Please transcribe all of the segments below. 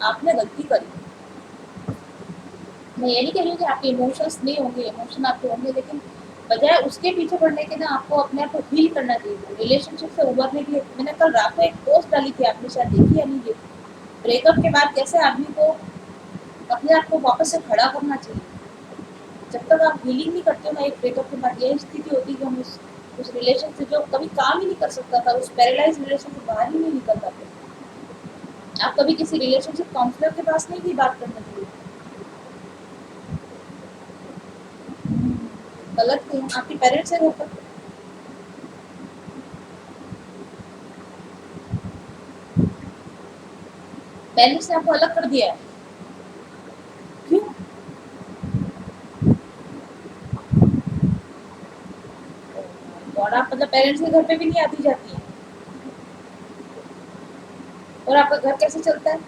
आपने गलती करी। मैं ये नहीं कह रही हूँ कि आपके इमोशंस नहीं होंगे, इमोशन आपके होंगे, लेकिन बजाय उसके पीछे पड़ने के ना आपको अपने आप को हील करना चाहिए। रिलेशनशिप से उभरने के लिए मैंने कल रात को एक पोस्ट डाली थी, आपने शायद देखी या नहीं देखी, ब्रेकअप के बाद कैसे आदमी को अपने आप को वापस से खड़ा करना चाहिए। जब तक आप हीलिंग नहीं करते हो ना, एक ब्रेकअप के बाद यही स्थिति होती है कि हम उस रिलेशन से जो कभी काम ही नहीं कर सकता था, उस पैरालाइज रिलेशन से बाहर ही नहीं निकल पाते। आप कभी किसी रिलेशनशिप काउंसलर के पास नहीं गई बात करने के लिए? गलत थे आपके पेरेंट्स है घर पर। पेरेंट्स ने आपको अलग कर दिया है। क्यों? और आप मतलब पेरेंट्स के घर पे भी नहीं आती जाती है, और आपका घर कैसे चलता है?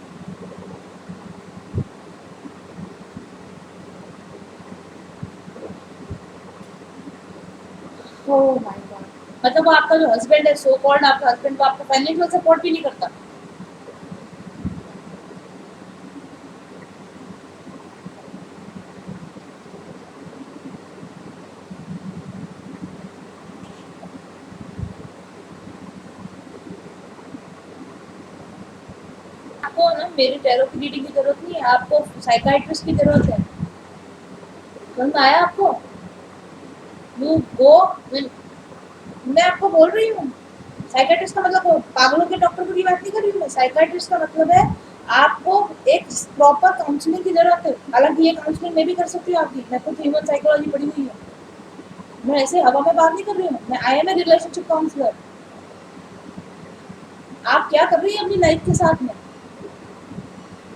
Oh my God. मतलब वो आपका जो हस्बैंड है, सो कॉल्ड आपका हस्बैंड, वो आपका फाइनेंशियल सपोर्ट भी नहीं करता। आपको ना मेरी टैरो की रीडिंग की जरूरत नहीं है, आपको साइकाइट्रिस्ट की जरूरत है। समझ में आया आपको? You go. मैं आपको बोल रही हूँ, साइकाइट्रिस्ट का मतलब वो पागलों के डॉक्टर की बात नहीं कर रही हूँ मैं। साइकाइट्रिस्ट का मतलब है आपको एक प्रॉपर काउंसलिंग की जरूरत है। हालांकि ये काउंसलिंग मैं भी कर सकती हूँ आपकी, मैं खुद ह्यूमन साइकोलॉजी पढ़ी हुई है। मैं ऐसे हवा में बात नहीं कर रही हूँ, मैं I am a relationship counsellor. आप क्या कर रही है अपनी लाइफ के साथ में?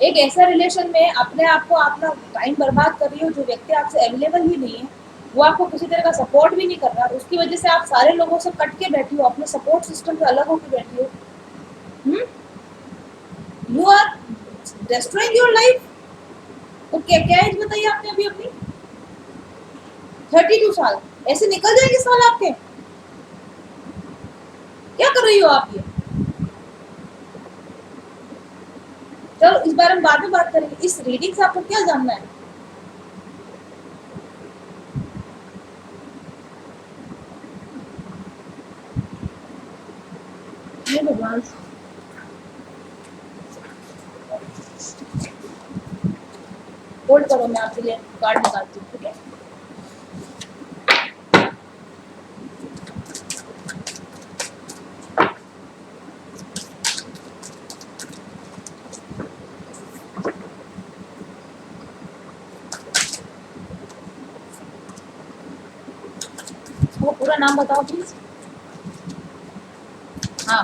एक ऐसा रिलेशन में अपने आप को अपना टाइम बर्बाद कर रही हो, जो व्यक्ति आपसे अवेलेबल ही नहीं है, वो आपको किसी तरह का सपोर्ट भी नहीं कर रहा, उसकी वजह से आप सारे लोगों से कट के बैठी हो, अपने सपोर्ट सिस्टम से अलग होकर बैठी हो। You are destroying your life. तो क्या क्या एज बताइए आपने अभी अपनी? 32 साल। ऐसे निकल जाएंगे साल आपके? क्या कर रही हो आप ये? चलो इस बारे में बाद में बात करेंगे, इस रीडिंग से आपको क्या जानना है? हे भगवान। होल्ड करो, मैं आपके लिए कार्ड निकालती हूँ, ठीक है? वो पूरा नाम बताओ प्लीज। हाँ,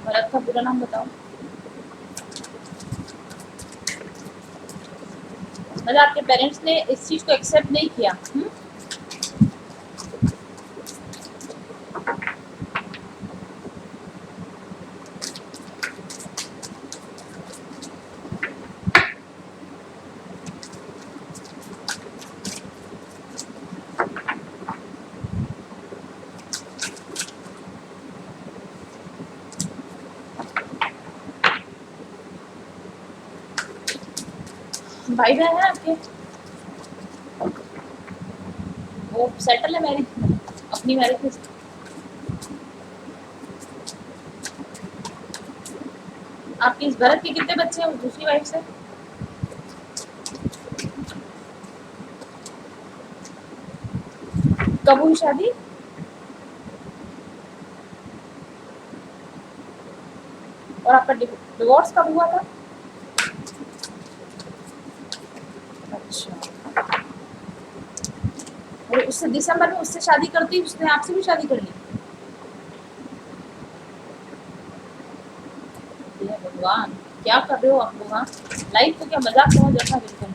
भरत का पूरा नाम बताओ। मतलब आपके पेरेंट्स ने इस चीज को एक्सेप्ट नहीं किया। भाई बहन है आपके? वो सेटल है मैरिज, अपनी मैरिज में? आपके इस भरत के कितने बच्चे हैं दूसरी वाइफ से? कब हुई शादी? और आपका डिवोर्स कब हुआ था? अच्छा। और उससे दिसंबर में उससे शादी करती, उसने आपसे भी शादी कर ली? ये भगवान, क्या कर रहे हो आप लोग? हाँ, लाइफ को क्या मजाक समझ रखा बिल्कुल।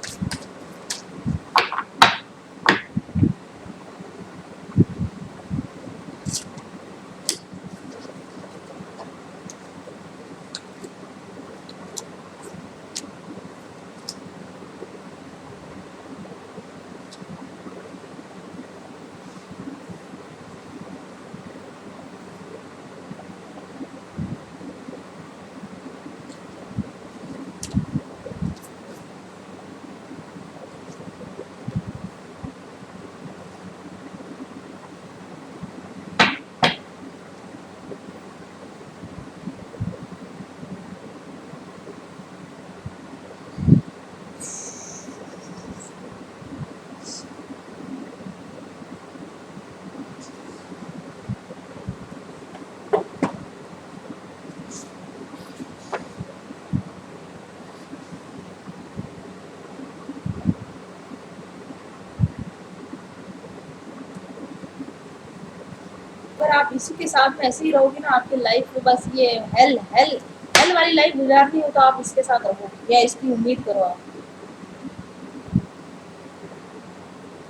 इसी के साथ में ऐसे ही रहोगे ना, आपकी लाइफ में बस ये हेल हेल हेल वाली लाइफ गुजारनी हो तो आप इसके साथ रहोगे, या इसकी उम्मीद करो आप।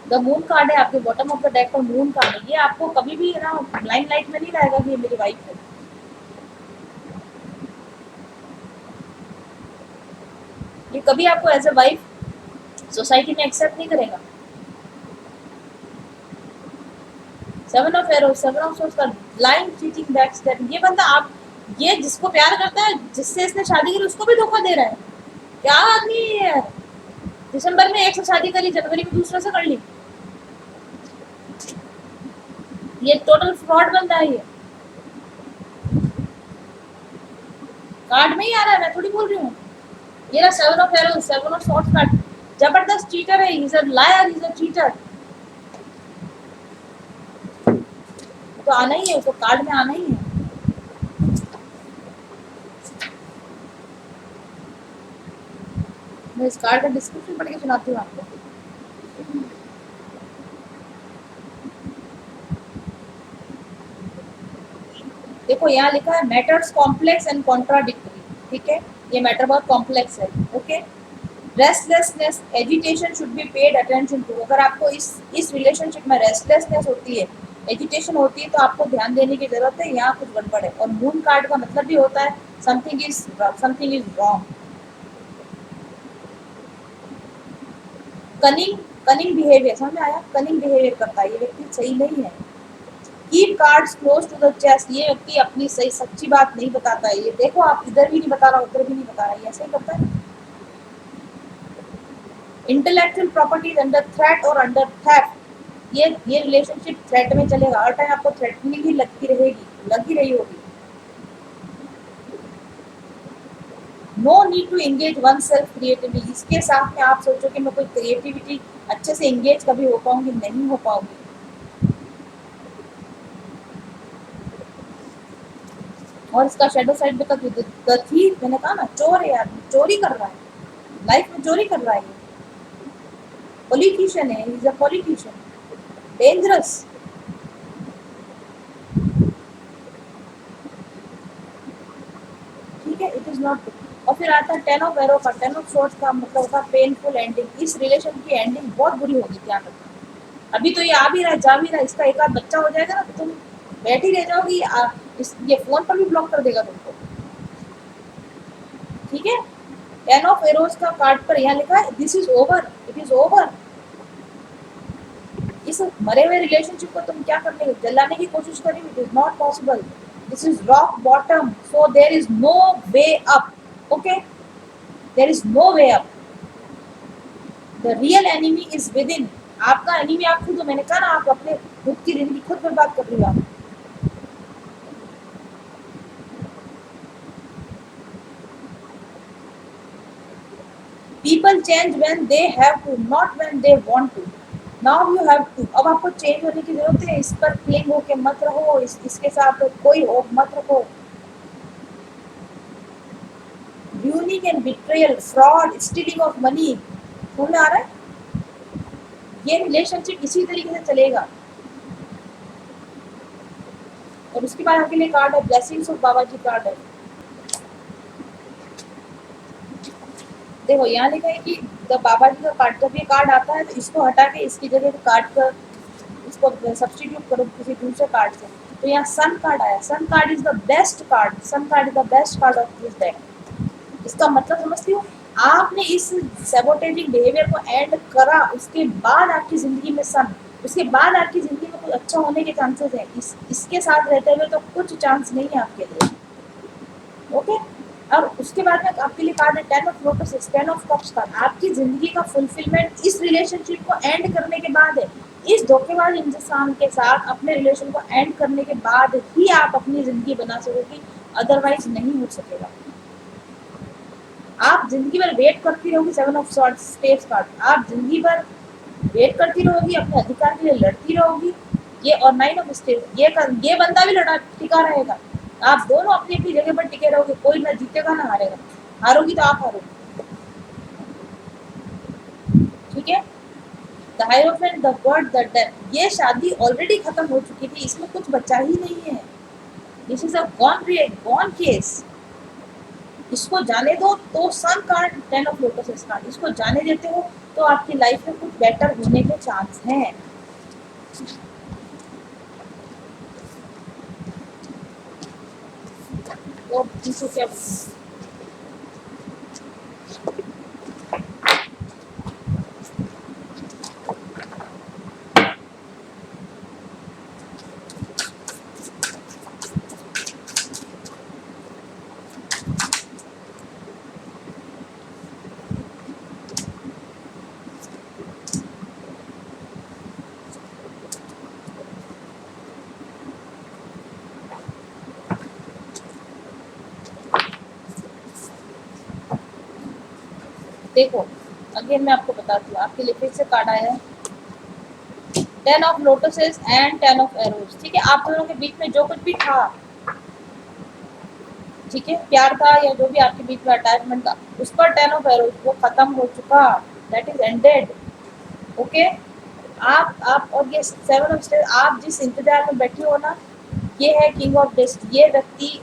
द मून कार्ड है आपके बॉटम ऑफ द डेक पर, मून कार्ड है, ये आपको कभी भी ना लाइम लाइट में नहीं लाएगा कि ये मेरी वाइफ है। ये कभी आपको एज ए वाइफ सोसाइटी में एक्सेप्ट नहीं करेगा। Seven of arrows, seven of swords का लाइन, चीटिंग, बैक स्टेपिंग, ये बंदा आप, ये जिसको प्यार करता है, जिससे इसने शादी की उसको भी धोखा दे रहा है। क्या आदमी है यार, दिसंबर में एक से शादी करी, जनवरी में दूसरे से कर ली। ये टोटल फ्रॉड बंदा है ये। कार्ड में ही आ रहा है, मैं थोड़ी बोल रही हूँ। ये रहा seven of arrows, seven of swords card, जबरदस्त चीटर है, he is a liar, he is a cheater. तो आना ही है, तो कार्ड में आना ही है। मैं इस कार्ड का डिस्क्रिप्शन पढ़ के सुनाती हूँ आपको। देखो यहाँ लिखा है मैटर्स कॉम्प्लेक्स एंड कॉन्ट्राडिक्टरी, ठीक है, ये मैटर बहुत कॉम्प्लेक्स है। Okay, restlessness, agitation should be paid attention to. अगर आपको इस रिलेशनशिप में रेस्टलेसनेस होती है, एजिटेशन होती है, तो आपको ध्यान देने की जरूरत है, यहाँ कुछ गड़बड़ है। और मून कार्ड का मतलब भी होता है something is wrong. Cunning, cunning behaviour, समझ में आया, कनिंग बिहेवियर करता है ये व्यक्ति, सही नहीं है। Keep cards close to the chest, ये व्यक्ति अपनी सही सच्ची बात नहीं बताता है। ये देखो, आप इधर भी नहीं बता रहा, उधर भी नहीं बता रहा, ये ऐसे ही करता है। इंटेलेक्चुअल प्रॉपर्टीज अंडर थ्रेट और अंडर थेफ्ट, ये रिलेशनशिप थ्रेट में चलेगा, हर टाइम आपको थ्रेटनिंग ही लगती रहेगी, लगी रही होगी। No need to engage oneself creatively, इसके साथ में आप सोचो कि मैं कोई क्रिएटिविटी अच्छे से एंगेज कभी हो पाऊंगी, नहीं हो पाऊंगी। और इसका शेडो साइड में द थीफ, मैंने कहा ना, चोर है यार, चोरी कर रहा है, लाइफ में चोरी कर रहा है ये। पॉलिटिशियन है, इज अ पॉलिटिशियन, डेंजरस। ठीक है, इट इज नॉट। और फिर आता है टेन ऑफ एरो का, टेन ऑफ सोर्ड्स का मतलब होता है पेनफुल एंडिंग। इस रिलेशन की एंडिंग बहुत बुरी होगी, ध्यान रखना। अभी तो ये आ भी रहा है, जा भी रहा है, इसका एक आध बच्चा हो जाएगा ना, तो तुम बैठी रह जाओगी, ये फोन पर भी ब्लॉक कर देगा तुमको। ठीक है, टेन ऑफ एरोज का कार्ड पर यहाँ लिखा है this is over, it is over. इस मरे हुए रिलेशनशिप को तुम क्या करने, जलाने की कोशिश करेंगे, it is not possible. This is rock bottom, so there is no way up. Okay, there is no way up. The real enemy is within, आपका एनिमी आप खुद हो। मैंने कहा ना, आप अपने खुद की जिंदगी खुद बर्बाद कर रही हो आप। People change when they have to, not when they want to. Now you have to, अब आपको चेंज होने की जरूरत है, इस पर क्लिंग होके मत रहो, इसके साथ कोई होप मत रखो। Unique and betrayal, fraud, stealing of money, समझ में आ रहा है? ये रिलेशनशिप इसी तरीके से चलेगा। और उसके बाद आपके लिए कार्ड है blessings of Baba ji card है। देखो यहाँ लिखा है कि जब बाबा जी का कार्ड, जब ये कार्ड आता है तो इसको हटा के इसकी जगह कार्ड का इसको सब्स्टिट्यूट करो किसी दूसरे कार्ड से। तो यहाँ सन कार्ड आया, sun card is the best card, sun card is the best card of this deck. इसका मतलब समझती हो, आपने इस सैबोटेजिंग बिहेवियर को एंड करा, उसके बाद आपकी जिंदगी में सन, उसके बाद आपकी जिंदगी में कुछ अच्छा होने के चांसेस है। इसके साथ रहते हुए तो कुछ चांस नहीं है आपके लिए। ओके, और उसके बाद में आपके लिए कार्ड है ten of lotus, ten of cups का। आपकी जिंदगी का फुलफिलमेंट इस रिलेशनशिप को एंड करने के बाद है। इस धोखेबाज इंसान के साथ अपने रिलेशन को एंड करने के बाद ही आप अपनी जिंदगी बना सकोगे, अदरवाइज नहीं हो सकेगा। आप जिंदगी भर वेट करती रहोगी, सेवन ऑफ स्पेस कार्ड, आप जिंदगी भर वेट करती रहोगी, अपने अधिकार के लिए लड़ती रहोगी। ये और नाइन ऑफ स्टेज, ये बंदा भी लड़ा टिका रहेगा। आप दोनों अपनी अपनी जगह पर टिके रहोगे, कोई ना जीतेगा ना हारेगा, हारोगी तो आप हारोगे। ठीक है, the hierophant, the word, the death. ये शादी ऑलरेडी खत्म हो चुकी थी, इसमें कुछ बचा ही नहीं है। This is a gone case. इसको जाने दो तो sun card, 10 of lotus card, इसको जाने देते हो तो आपकी लाइफ में कुछ बेटर होने के चांस हैं। तो इसको क्या बोलूं? देखो अगेन मैं आपको बताती हूँ, आपके लिए फिर से कार्ड आया है 10 of lotuses and 10 of arrows. ठीक है, आप दोनों के बीच में जो कुछ भी था, ठीक है, प्यार था या जो भी आपके बीच में अटैचमेंट था, उस पर 10 ऑफ एरोज, वो खत्म हो चुका, दैट इज एंडेड। ओके, आप और ये 7 ऑफ स्टेज, आप जिस इंतजार में बैठी हो ना, ये है किंग ऑफ डेस्ट। ये व्यक्ति,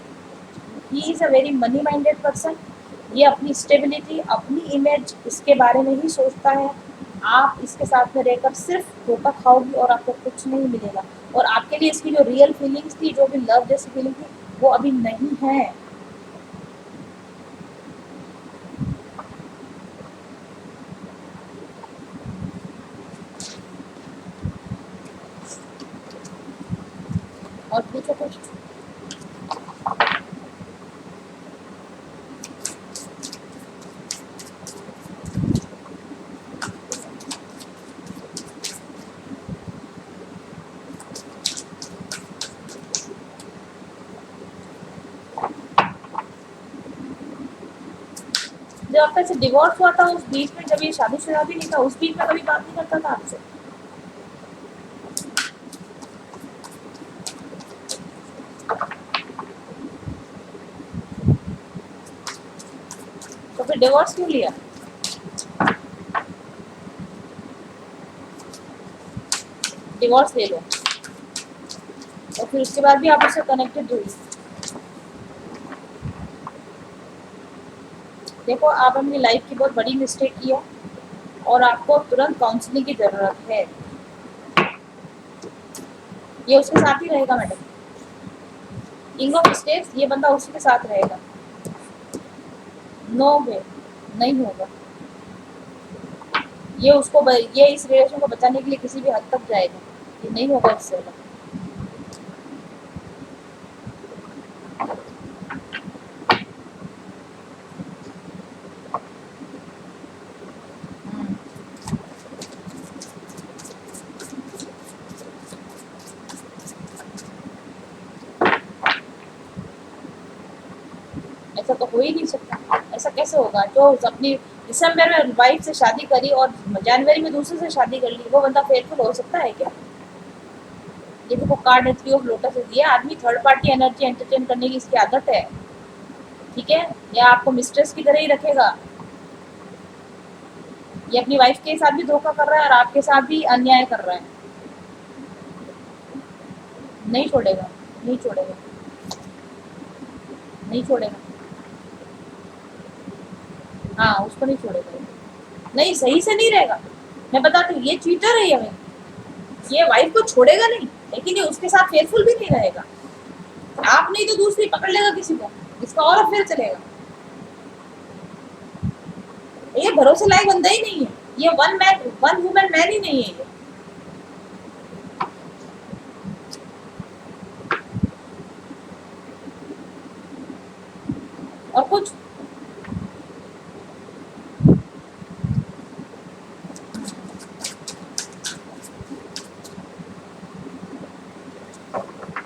he is a very money minded person. ये अपनी स्टेबिलिटी, अपनी इमेज, इसके बारे में ही सोचता है। आप इसके साथ में रहकर सिर्फ धोखा खाओगी और आपको कुछ नहीं मिलेगा। और आपके लिए इसकी जो रियल फीलिंग्स थी, जो भी लव जैसी फीलिंग थी, वो अभी नहीं है। और पूछो कुछ। जब आपका से डिवोर्स हुआ था, उस बीच में, जब ये शादीशुदा भी नहीं था, उस बीच में कभी बात नहीं करता था आपसे? तो फिर डिवोर्स क्यों लिया? डिवोर्स ले लो, और फिर उसके बाद भी आप उससे कनेक्टेड हुई। देखो, आप अपनी लाइफ की बहुत बड़ी मिस्टेक की है और आपको तुरंत काउंसलिंग की जरूरत है। ये उसके साथ ही रहेगा मैडम, किंग ऑफ स्टेट्स, ये बंदा उसी के साथ रहेगा। नो वे, नहीं होगा। ये ये इस रिलेशन को बचाने के लिए किसी भी हद तक जाएगा, ये नहीं होगा इससे अलग। ऐसा तो हो ही नहीं सकता। ऐसा कैसे होगा? जो अपनी दिसंबर में वाइफ से शादी करी और जनवरी में दूसरे से शादी कर ली, वो बंदा फेयरफुल हो सकता है क्या? ये देखो कार्ड है 3 ऑफ लोटस है। ये आदमी थर्ड पार्टी एनर्जी एंटरटेन करने की इसकी आदत है। ठीक है, या आपको मिस्ट्रेस की तरह ही रखेगा। ये अपनी वाइफ के साथ भी धोखा कर रहा है और आपके साथ भी अन्याय कर रहा है। नहीं छोड़ेगा, नहीं छोड़ेगा, नहीं छोड़ेगा। हाँ, उसको नहीं छोड़ेगा। नहीं, सही से नहीं रहेगा। मैं बताती हूँ, ये चीटर है। ये वाइफ को छोड़ेगा नहीं, लेकिन ये उसके साथ फेयरफुल भी नहीं रहेगा। आप नहीं तो दूसरी पकड़ लेगा किसी को, इसका और अफेयर चलेगा। ये भरोसे लायक बंदा ही नहीं है। ये वन वुमन मैन ही नहीं है ये। और कुछ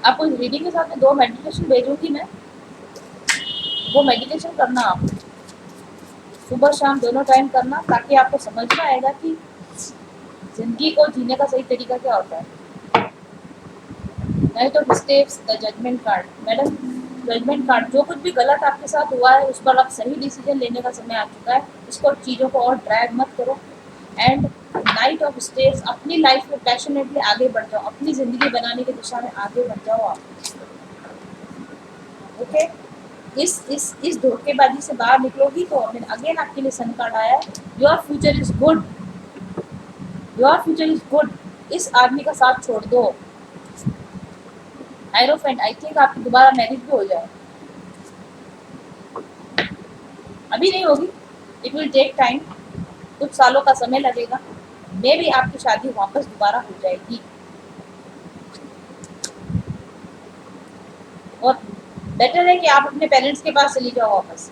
आपको इस रीडिंग के साथ में 2 मेडिटेशन भेजूंगी मैं, वो मेडिटेशन करना आप सुबह शाम दोनों टाइम करना, ताकि आपको समझ में आएगा कि जिंदगी को जीने का सही तरीका क्या होता है। नहीं तो steps, the judgement card madam, judgement card, जो कुछ भी गलत आपके साथ हुआ है उस पर अब सही डिसीजन लेने का समय आ चुका है। इसको चीज़ों को और ड्रैग मत करो। एंड नाइट ऑफ स्टेज, अपनी लाइफ में पैशनेटली आगे बढ़ जाओ, अपनी ज़िंदगी बनाने की दिशा में आगे बढ़ जाओ आप। ओके, इस धोखेबाजी से बाहर निकलोगी तो मैंने अगेन आपके लिए सन कार्ड आया है, your future is good, your future is good. इस आदमी का साथ छोड़ दो। हायरोफेंट, आई थिंक आपकी दोबारा मैरिज भी हो जाए। अभी नहीं होगी, इट विल टेक टाइम, कुछ सालों का समय लगेगा, मे भी आपकी शादी वापस दोबारा हो जाएगी। और बेटर है कि आप अपने पेरेंट्स के पास चली जाओ वापस।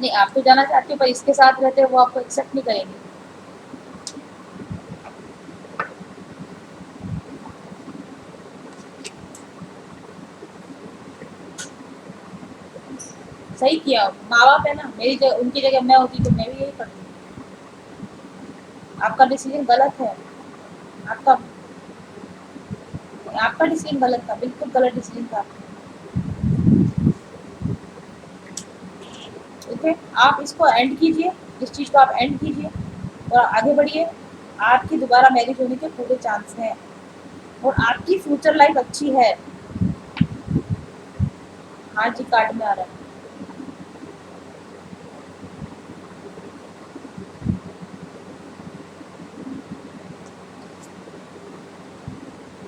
नहीं, आप तो जाना चाहते हो, पर इसके साथ रहते हो वो आपको एक्सेप्ट नहीं करेंगे। सही किया, माँ बाप है ना, मेरी जगह उनकी जगह मैं होती तो मैं भी यही करती। आपका डिसीजन गलत है, आपका आपका डिसीजन गलत था, बिल्कुल गलत डिसीजन था। ओके, आप इसको एंड कीजिए, इस चीज़ को आप एंड कीजिए और आगे बढ़िए। आपकी दोबारा मैरिज होने के पूरे चांस हैं और आपकी फ्यूचर लाइफ अच्छी है। हाँ जी, कार्ड में आ रहा है।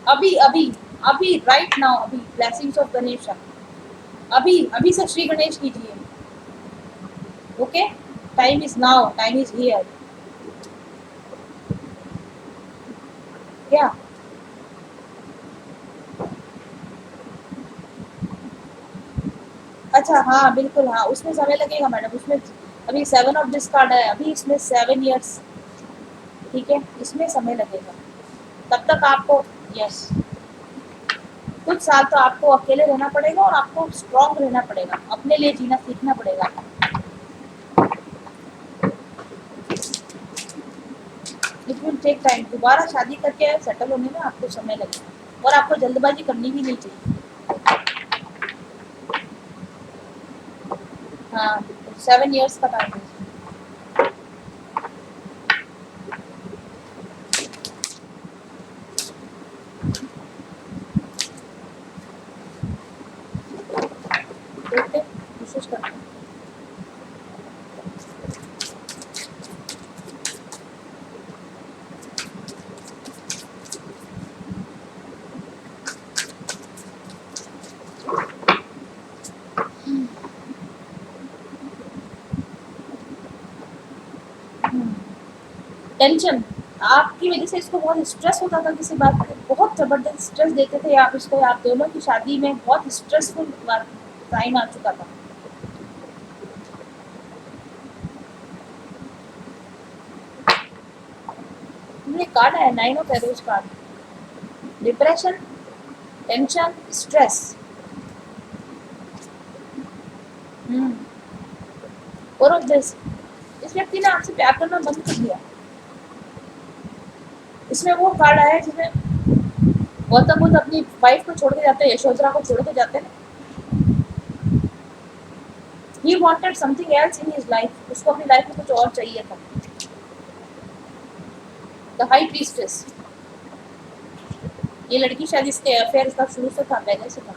अभी अभी अभी राइट नाउ, अभी ब्लेसिंग्स ऑफ गणेश, अभी अभी से श्री गणेश कीजिए। Okay, time is now, time is here. क्या? अच्छा, हाँ बिल्कुल, हाँ उसमें समय लगेगा मैडम, उसमें अभी 7 ऑफ दिस कार्ड है, अभी इसमें 7 इयर्स, ठीक है, इसमें समय लगेगा। तब तक आपको, यस, कुछ साल तो आपको अकेले रहना पड़ेगा और आपको स्ट्रांग रहना पड़ेगा, अपने लिए जीना सीखना पड़ेगा। इट विल टेक टाइम, दोबारा शादी करके सेटल होने में आपको समय लगेगा और आपको जल्दबाजी करनी भी नहीं चाहिए। हाँ बिल्कुल, 7 इयर्स का टाइम है। देखते हैं, कोशिश करते हैं। टेंशन, आपकी वजह से इसको बहुत स्ट्रेस होता था किसी बात पे, बहुत ज़बरदस्त स्ट्रेस देते थे आप इसको, आप दोनों की शादी में बहुत स्ट्रेसफुल टाइम आ चुका था। ये कार्ड है 9 of arrows card, depression, tension, stress. और ऑफ दिस, इस व्यक्ति ने आपसे प्यार करना बंद कर दिया। इसमें वो कार्ड आया है जिसमें गौतम बुद्ध अपनी वाइफ को छोड़ के जाते हैं, यशोधरा को छोड़ के जाते हैं। He wanted something else in his life, उसको अपनी लाइफ में कुछ और चाहिए था। द हाई प्रीस्टेस, ये लड़की शायद इसके अफेयर इसका शुरू से था, पहले से था,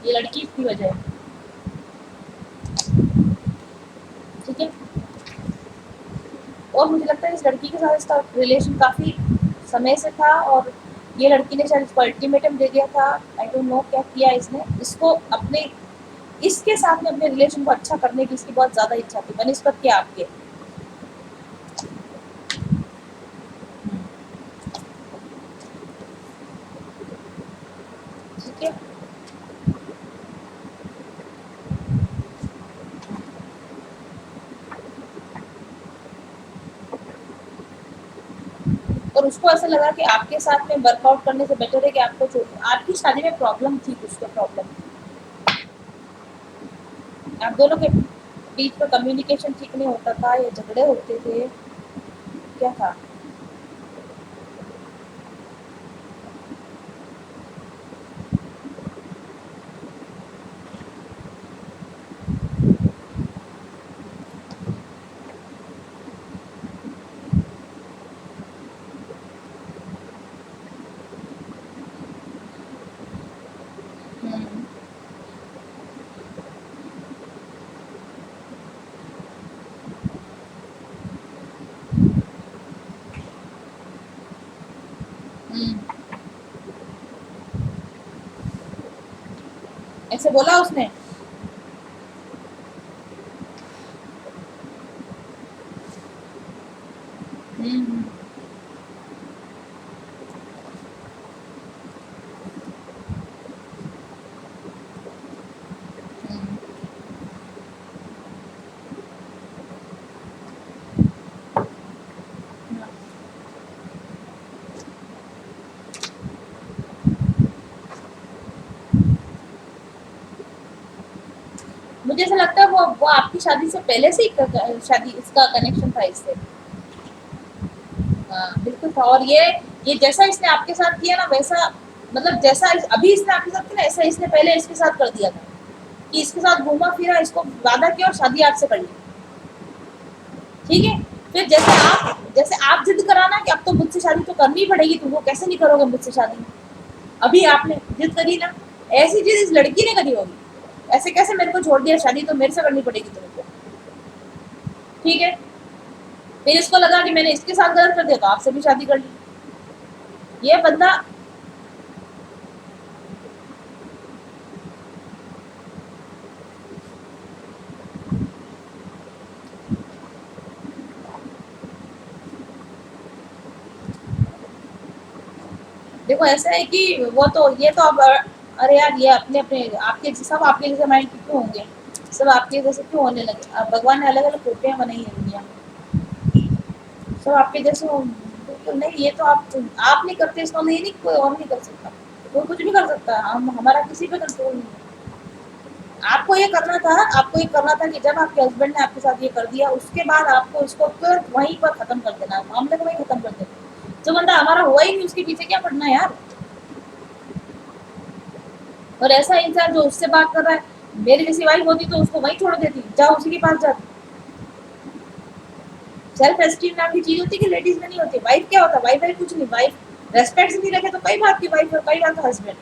ये लड़की इसकी वजह है, ठीक है। और मुझे लगता है इस लड़की के साथ इसका रिलेशन काफ़ी समय से था और ये लड़की ने शायद इसको अल्टीमेटम दे दिया था, आई डोंट नो क्या किया इसने, इसको अपने इसके साथ में अपने रिलेशन को अच्छा करने की इसकी बहुत ज़्यादा इच्छा थी बनिस्बत के आपके, ठीक है। और उसको ऐसा लगा कि आपके साथ में वर्कआउट करने से बेटर है कि आपको छोड़, आपकी शादी में प्रॉब्लम थी, कुछ तो प्रॉब्लम, आप दोनों के बीच में कम्युनिकेशन ठीक नहीं होता था या झगड़े होते थे, क्या था? ऐसे बोला उसने? हम्म। हम्म। मुझे ऐसा लगता है वो आपकी शादी से पहले से ही शादी इसका कनेक्शन था इससे। हाँ बिल्कुल था। और ये जैसा इसने आपके साथ किया ना वैसा, मतलब जैसा अभी इसने आपके साथ किया ना ऐसा इसने पहले इसके साथ कर दिया था, कि इसके साथ घूमा फिरा, इसको वादा किया और शादी आपसे कर ली। ठीक है। फिर जैसे आप जिद कराना कि अब तो मुझसे शादी तो करनी ही पड़ेगी, तुमको कैसे नहीं करोगे मुझसे शादी, अभी आपने जिद करी ना, ऐसी जिद इस लड़की ने करी होगी, ऐसे कैसे मेरे को छोड़ दिया, शादी तो मेरे से करनी पड़ेगी तुमको। ठीक है। फिर इसको लगा कि मैंने इसके साथ गलत कर दिया तो आपसे भी शादी कर ली। ये बंदा, देखो ऐसा है कि वो तो ये तो अब, अरे यार ये अपने अपने आपके सब आपके जैसे माइंड के क्यों होंगे, सब आपके जैसे क्यों होने लगे, अब भगवान ने अलग अलग कोटियां बनाई है दुनिया में, सब आपके जैसे बिल्कुल नहीं। ये तो आप नहीं करते इसका मतलब ये नहीं कि कोई और नहीं कर सकता, कोई कुछ भी कर सकता है, हम हमारा किसी पे कंट्रोल नहीं है। आपको ये करना था कि जब आपके हस्बैंड ने आपके साथ ये कर दिया उसके बाद आपको इसको तुरंत वहीं पर खत्म कर देना, मामले को वहीं खत्म कर देना। जो बंदा हमारा हुआ ही नहीं उसके पीछे क्या पड़ना है यार। और ऐसा इंसान जो उससे बात कर रहा है, मेरी जैसी वाइफ होती तो उसको वहीं छोड़ देती, जाओ उसी के पास जाती। सेल्फ एस्टीम नाम की चीज होती है कि लेडीज में नहीं होती। वाइफ क्या होता है, वाइफ है कुछ नहीं, वाइफ रेस्पेक्ट नहीं रखे तो कई बात की वाइफ और कई बात का husband.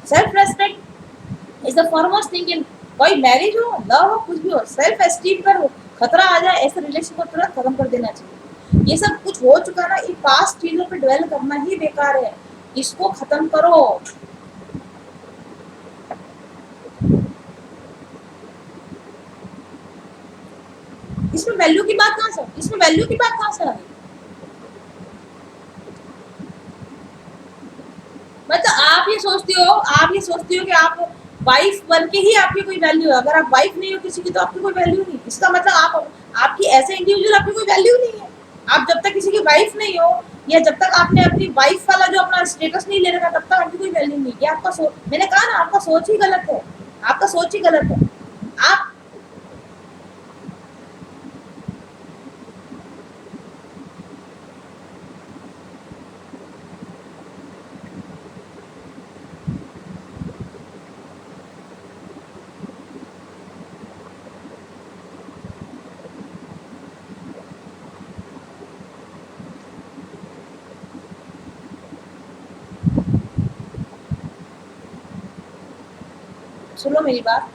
Self respect is the foremost thing in, कोई मैरिज हो लव हो कुछ भी हो, सेल्फ एस्टीम पर खतरा आ जाए ऐसे रिलेशन को तुरंत खत्म कर देना चाहिए। ये सब कुछ हो चुका ना, ये पास्ट चीजों पे ड्वेल करना ही बेकार है, इसको खत्म करो। इसमें वैल्यू की बात कहाँ से, इसमें वैल्यू की बात कहाँ से आ गई। मतलब आप ये सोचती हो कि आप वाइफ बन के ही आपकी कोई वैल्यू है, अगर आप वाइफ नहीं हो किसी की तो आपकी कोई वैल्यू नहीं, इसका मतलब आप आपकी ऐसे इंडिविजुअल आपकी कोई वैल्यू नहीं है। आप जब तक किसी की वाइफ नहीं हो, या जब तक आपने अपनी वाइफ वाला जो अपना स्टेटस नहीं ले रखा तब तक आपकी कोई वैल्यू नहीं है। ये आपका सोच, मैंने कहा ना आपका सोच ही गलत है, आपका सोच ही गलत है। आप सुनो मेरी बात,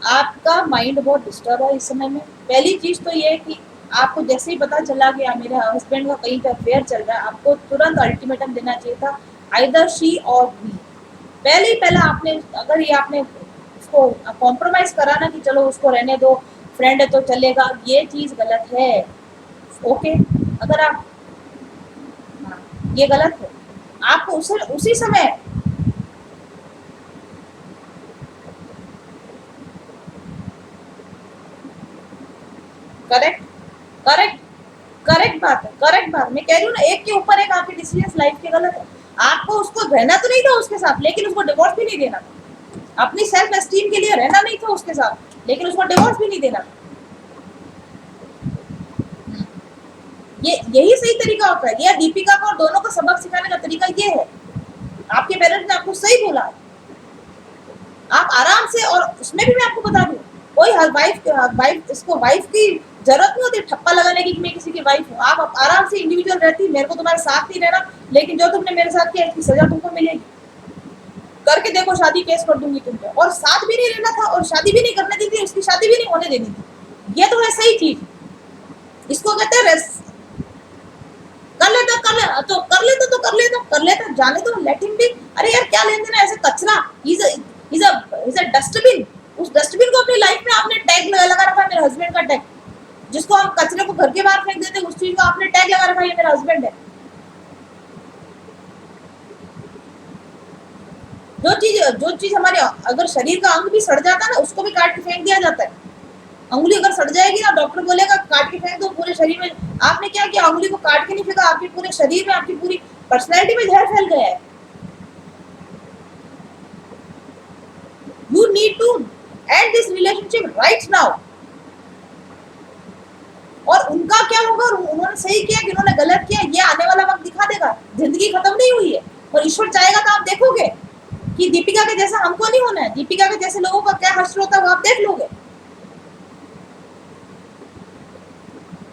आपका माइंड बहुत डिस्टर्ब है इस समय में। पहली चीज तो ये है कि आपको जैसे ही पता चला कि मेरे हस्बैंड का कहीं पे अफेयर चल रहा है, आपको तुरंत अल्टीमेटम देना चाहिए था, आइदर शी और मी। पहले ही पहला आपने, अगर ये आपने उसको कॉम्प्रोमाइज करा ना कि चलो उसको रहने दो, फ्रेंड है तो चलेगा, ये चीज गलत है। ओके। अगर आप, हाँ, ये गलत है। आपको उसे उसी समय, करेक्ट, करेक्ट, करेक्ट बात है, करेक्ट बात मैं कह रही हूँ ना, एक के ऊपर एक आपके डिसीजन लाइफ के गलत है। आपको उसको रहना तो नहीं था उसके साथ, लेकिन उसको डिवोर्स भी नहीं देना था। अपनी सेल्फ एस्टीम के लिए रहना नहीं था उसके साथ, लेकिन उसको डिवोर्स भी नहीं देना था। ये यही सही तरीका होता है। ये दीपिका को और दोनों को सबक सिखाने का तरीका ये है। आपके पेरेंट्स ने आपको सही बोला, आप आराम से, और उसमें भी मैं आपको बता दूं, कोई वाइफ इसको वाइफ की जरूरत नहीं होती ठप्पा लगाने की कि मैं किसी की वाइफ हूँ। आप आराम से इंडिविजुअल रहती, मेरे को तुम्हारे साथ नहीं रहना, लेकिन जो तुमने मेरे साथ किया इसकी सजा तुमको मिलेगी, करके देखो शादी केस कर दूंगी तुम पे। और साथ भी नहीं रहना था और शादी भी नहीं करने दी थी, उसकी शादी भी नहीं होने देनी थी। ये तो है सही चीज, इसको कहते हैं कर लेता, कर ले तो कर लेता, कर लेता, जाने दो, लेट हिम बी। अरे यार क्या लेन देना, ऐसे कचरा, इज अ डस्टबिन, उस डस्टबिन को अपनी लाइफ में आपने टैग लगा रखा है, मेरे हस्बैंड का टैग, जिसको हम कचरे को घर के बाहर फेंक देते, उस चीज को आपने टैग लगा रखा है, ये मेरा हस्बैंड है। जो चीज हमारे अगर शरीर का अंग भी सड़ जाता है ना, उसको भी काट के फेंक दिया जाता है। अंगुली अगर सड़ जाएगी ना, डॉक्टर बोलेगा काट के फेंक दो, पूरे शरीर में। आपने क्या किया, अंगुली को काट के नहीं फेंका, आपके पूरे शरीर में, आपकी पूरी पर्सनैलिटी में जहर फैल गया है। You need to end this relationship right now. और उनका क्या होगा, उन्होंने सही किया कि उन्होंने गलत किया, ये आने वाला वक्त दिखा देगा। जिंदगी खत्म नहीं हुई है, और ईश्वर चाहेगा तो आप देखोगे कि दीपिका के जैसा हमको नहीं होना है, दीपिका के जैसे लोगों का क्या हश्र होता है वो आप देख लोगे।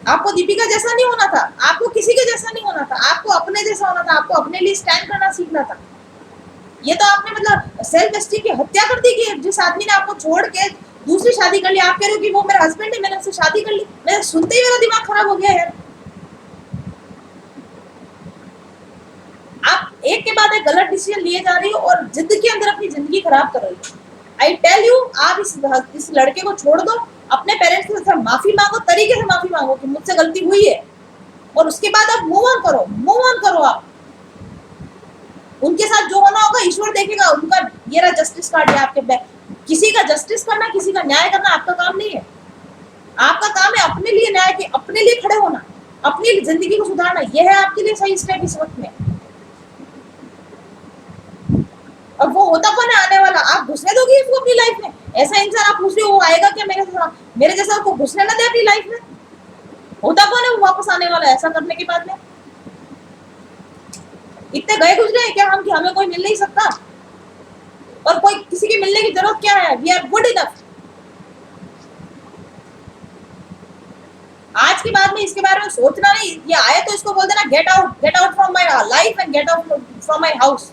आपको दीपिका जैसा नहीं होना था, आपको किसी के जैसा नहीं होना था, आपको अपने जैसा होना था, आपको अपने लिए स्टैंड करना सीखना था। ये तो आपने मतलब सेल्फ एस्टीम की हत्या कर दी कि जिस आदमी ने आपको छोड़ के दूसरी शादी कर ली, आप कह रहे हो कि वो मेरा हस्बैंड है, मैंने उससे शादी कर ली। मैं सुनते ही मेरा दिमाग खराब हो गया यार। आप एक के बाद एक गलत डिसीजन लिए जा रही हो और जिद के अंदर अपनी जिंदगी खराब कर रही हो। आई टेल यू, आप इस लड़के को छोड़ दो, अपने पेरेंट्स से माफी मांगो, तरीके से माफी मांगो कि मुझसे गलती हुई है, और उसके बाद आप मूव ऑन करो, मूव ऑन करो आप। उनके साथ जो होना होगा ईश्वर देखेगा, उनका ये रहा जस्टिस कार्ड है आपके बैग। किसी का जस्टिस करना, किसी का न्याय करना आपका काम नहीं है। आपका काम है अपने लिए न्याय के, अपने लिए खड़े होना, अपनी जिंदगी को सुधारना। यह है आपके लिए सही स्टेप इस वक्त में। और वो होता कौन है आने वाला, आप घुसने दोगे इसको अपनी लाइफ में? ऐसा इंसान आप पूछ रहे हो वो आएगा क्या मेरे जैसा को घुसने ना दे अपनी लाइफ में? होता कौन है वो वापस आने वाला ऐसा करने के बाद में? इतने गए गुजरे हैं क्या हम कि हमें कोई मिल नहीं सकता, और कोई किसी की मिलने की जरूरत क्या है? We are good enough. आज के बाद में इसके बारे में सोचना नहीं। ये आए तो इसको बोल देना get out from my life and get out from my house.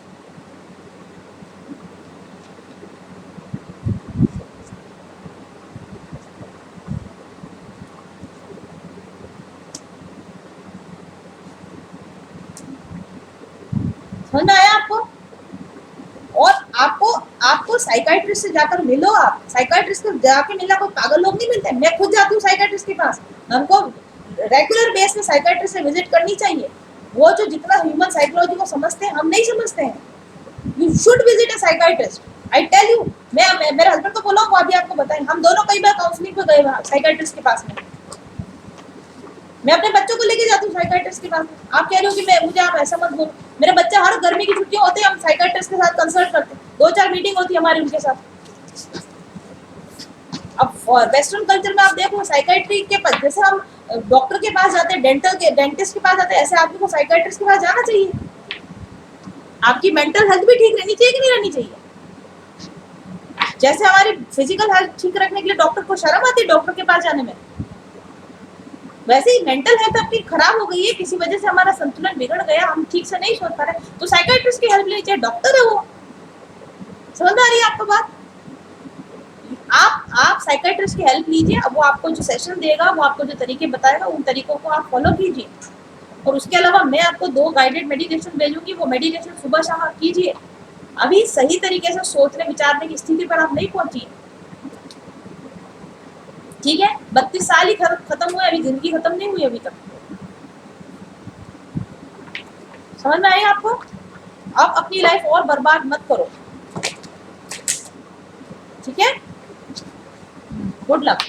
समझ में आया आपको? और आपको आपको साइकाइट्रिस्ट से जाकर मिलो। आप साइकाइट्रिस्ट को जाके मिलना, कोई पागल लोग नहीं मिलते। मैं खुद जाती हूँ साइकाइट्रिस्ट के पास। हमको रेगुलर बेस पे साइकाइट्रिस्ट से विजिट करनी चाहिए। वो जो जितना ह्यूमन साइकोलॉजी को समझते हैं, हम नहीं समझते हैं। You should visit a psychiatrist, I tell you. मैं मेरे हस्बैंड को बोला, वो अभी आपको बताएं, हम दोनों कई बार काउंसलिंग पे गए वहाँ साइकाइट्रिस्ट के पास में। मैं अपने बच्चों को लेके जाती हूँ साइकाइट्रिस्ट के पास। आप कह रहे हो कि मैं मुझे आप ऐसा मत बोलो। मेरे बच्चे हर गर्मी की छुट्टियां होते हैं, हम साइकाइट्रिस्ट के साथ कंसल्ट करते हैं, 2-4 मीटिंग होती है हमारी उनके साथ। अब वेस्टर्न कल्चर में आप देखो साइकाइट्री के पास, जैसे हम डॉक्टर के पास जाते हैं, डेंटिस्ट के पास जाते हैं, ऐसे आदमी को साइकाइट्रिस्ट के पास जाना चाहिए। आपकी मेंटल हेल्थ भी ठीक रहनी चाहिए कि नहीं रहनी चाहिए? जैसे हमारी फिजिकल हेल्थ ठीक रखने के लिए डॉक्टर को शर्म आती है डॉक्टर के पास जाने में, वैसे ही मेंटल हेल्थ अपनी खराब हो गई है, किसी वजह से हमारा संतुलन बिगड़ गया, हम ठीक से नहीं सोच पा रहे, तो साइकाइट्रिस्ट की हेल्प लेनी चाहिए। डॉक्टर है वो। समझ आ रही है आपको बात? आप साइकाइट्रिस्ट की हेल्प लीजिए। अब वो आपको जो सेशन देगा, वो आपको जो तरीके बताएगा, उन तरीकों को आप फॉलो कीजिए। और उसके अलावा मैं आपको 2 गाइडेड मेडिटेशन भेजूंगी, वो मेडिटेशन सुबह शाम आप कीजिए। अभी सही तरीके से सोचने विचारने की स्थिति पर आप नहीं पहुंची, ठीक है? 32 साल ही खत्म हुए, अभी जिंदगी खत्म नहीं हुई अभी तक। समझ में आई आपको? आप अपनी लाइफ और बर्बाद मत करो, ठीक है? Good luck.